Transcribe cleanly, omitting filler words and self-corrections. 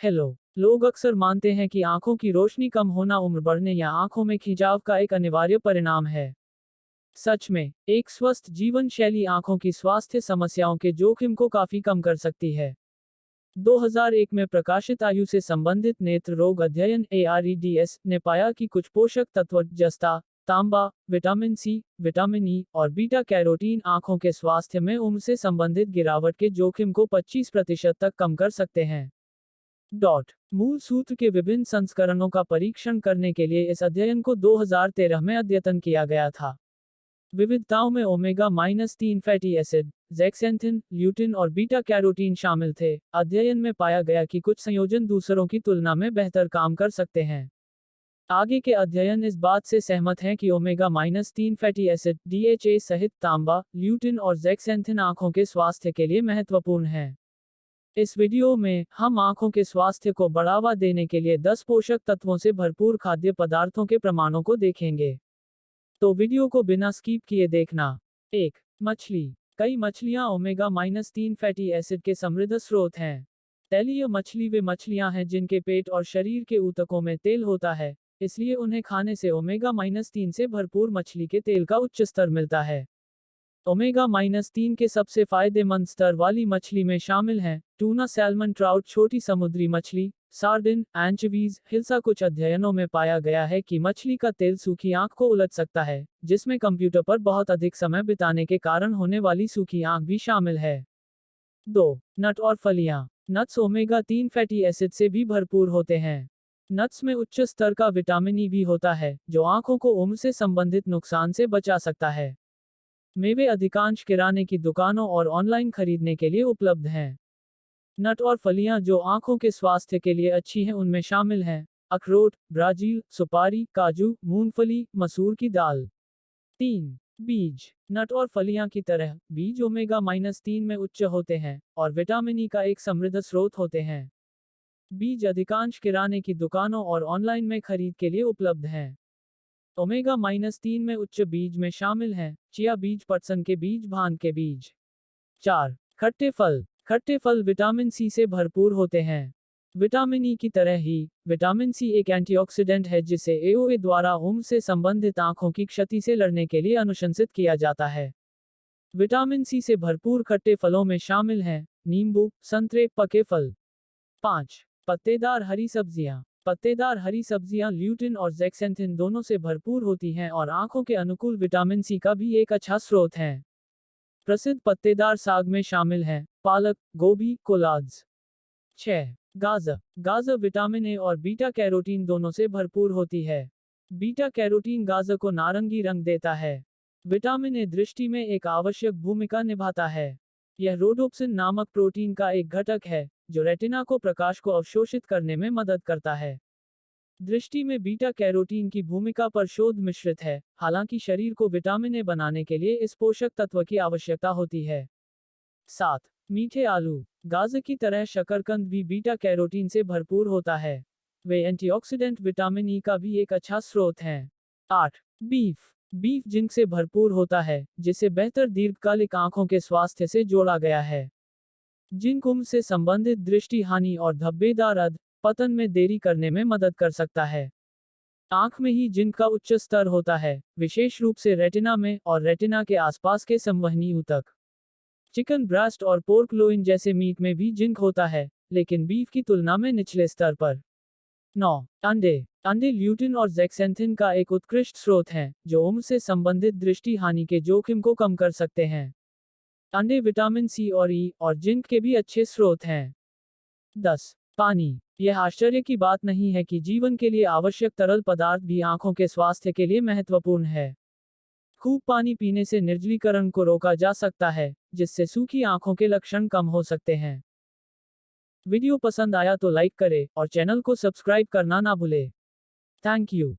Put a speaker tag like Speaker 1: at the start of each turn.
Speaker 1: Hello. लोग अक्सर मानते हैं कि आंखों की रोशनी कम होना उम्र बढ़ने या आंखों में खिंचाव का एक अनिवार्य परिणाम है। सच में, एक स्वस्थ जीवन शैली आंखों की स्वास्थ्य समस्याओं के जोखिम को काफी कम कर सकती है। 2001 में प्रकाशित आयु से संबंधित नेत्र रोग अध्ययन AREDS ने पाया कि कुछ पोषक तत्व जस्ता, तांबा, विटामिन सी, विटामिन ई और बीटा कैरोटीन आंखों के स्वास्थ्य में उम्र से संबंधित गिरावट के जोखिम को 25% तक कम कर सकते हैं। मूल सूत्र के विभिन्न संस्करणों का परीक्षण करने के लिए इस अध्ययन को 2013 में अद्यतन किया गया था। विविधताओं में ओमेगा-3 फैटी एसिड, ज़ेक्सेंथिन, ल्यूटिन और बीटा कैरोटीन शामिल थे। अध्ययन में पाया गया कि कुछ संयोजन दूसरों की तुलना में बेहतर काम कर सकते हैं। आगे के अध्ययन इस बात से सहमत हैं कि ओमेगा-3 फैटी एसिड, DHA सहित तांबा, ल्यूटिन और ज़ेक्सेंथिन आंखों के स्वास्थ्य के लिए महत्वपूर्ण हैं। इस वीडियो में हम आंखों के स्वास्थ्य को बढ़ावा देने के लिए 10 पोषक तत्वों से भरपूर खाद्य पदार्थों के प्रमाणों को देखेंगे। तो वीडियो को बिना स्किप किए देखना। 1. मछली। कई मछलियां ओमेगा-3 फैटी एसिड के समृद्ध स्रोत हैं। तैलीय मछली वे मछलियां हैं जिनके पेट और शरीर के ऊतकों में तेल होता है, इसलिए उन्हें खाने से ओमेगा-3 से भरपूर मछली के तेल का उच्च स्तर मिलता है। ओमेगा-3 के सबसे फायदेमंद स्तर वाली मछली में शामिल हैं टूना, सैल्मन, ट्राउट, छोटी समुद्री मछली, सार्डिन, एंचोवीज, हिल्सा। कुछ अध्ययनों में पाया गया है कि मछली का तेल सूखी आंख को उलझ सकता है, जिसमें कंप्यूटर पर बहुत अधिक समय बिताने के कारण होने वाली सूखी आंख भी शामिल है। 2. नट और फलियां। नट्स ओमेगा-3 फैटी एसिड से भी भरपूर होते हैं। नट्स में उच्च स्तर का विटामिन ई भी होता है, जो आंखों को उम्र से संबंधित नुकसान से बचा सकता है। मेवे अधिकांश किराने की दुकानों और ऑनलाइन खरीदने के लिए उपलब्ध हैं। नट और फलियां जो आंखों के स्वास्थ्य के लिए अच्छी हैं उनमें शामिल हैं अखरोट, ब्राजील, सुपारी, काजू, मूंगफली, मसूर की दाल। 3. बीज। नट और फलियां की तरह बीज ओमेगा-3 में उच्च होते हैं और विटामिन ई का एक समृद्ध स्रोत होते हैं। बीज अधिकांश किराने की दुकानों और ऑनलाइन में खरीद के लिए उपलब्ध हैं। ओमेगा-3 में उच्च बीज में शामिल हैं चिया बीज, पटसन के बीज, भांग के बीज। 4. खट्टे फल। खट्टे फल विटामिन सी से भरपूर होते हैं। विटामिन ई की तरह ही विटामिन सी एक एंटीऑक्सीडेंट है जिसे AOA द्वारा उम्र से संबंधित आंखों की क्षति से लड़ने के लिए अनुशंसित किया जाता है। विटामिन सी से भरपूर खट्टे फलों में शामिल हैं नींबू, संतरे, पके फल। 5. पत्तेदार हरी सब्जियां। पत्तेदार हरी सब्जियां ल्यूटिन और ज़ेक्सेंथिन दोनों से भरपूर होती हैं और आंखों के अनुकूल विटामिन सी का भी एक अच्छा स्रोत हैं। प्रसिद्ध पत्तेदार साग में शामिल हैं पालक, गोभी, कोलाड्स। 6. गाजर। गाजर विटामिन ए और बीटा कैरोटीन दोनों से भरपूर होती है। बीटा कैरोटीन गाजर को नारंगी रंग देता है। विटामिन ए दृष्टि में एक आवश्यक भूमिका निभाता है। यह रोडोप्सिन नामक प्रोटीन का एक घटक है, जो रेटिना को प्रकाश को अवशोषित करने में मदद करता है। दृष्टि में बीटा कैरोटीन की भूमिका पर शोध मिश्रित है, हालांकि शरीर को विटामिन ए बनाने के लिए इस पोषक तत्व की आवश्यकता होती है। 7. मीठे आलू। गाजर की तरह शकरकंद भी बीटा कैरोटीन से भरपूर होता है। वे एंटीऑक्सीडेंट विटामिन ई का भी एक अच्छा स्रोत हैं। 8. बीफ। बीफ जिंक से भरपूर होता है, जिसे बेहतर दीर्घकालिक आंखों के स्वास्थ्य से जोड़ा गया है। जिंक उम्र से संबंधित दृष्टि हानि और धब्बेदार अध पतन में देरी करने में मदद कर सकता है। आंख में ही जिंक का उच्च स्तर होता है, विशेष रूप से रेटिना में और रेटिना के आसपास के संवहनी ऊतक। चिकन ब्रेस्ट और पोर्क लोइन जैसे मीट में भी जिंक होता है, लेकिन बीफ की तुलना में निचले स्तर पर। 9. अंडे। अंडे ल्यूटिन और ज़ेक्सेंथिन का एक उत्कृष्ट स्रोत हैं, जो उम्र से संबंधित दृष्टि हानि के जोखिम को कम कर सकते हैं। अंडे विटामिन सी और ई और जिंक के भी अच्छे स्रोत हैं। 10. पानी। यह आश्चर्य की बात नहीं है कि जीवन के लिए आवश्यक तरल पदार्थ भी आंखों के स्वास्थ्य के लिए महत्वपूर्ण है। खूब पानी पीने से निर्जलीकरण को रोका जा सकता है, जिससे सूखी आंखों के लक्षण कम हो सकते हैं। वीडियो पसंद आया तो लाइक करें और चैनल को सब्सक्राइब करना ना भूलें। Thank you.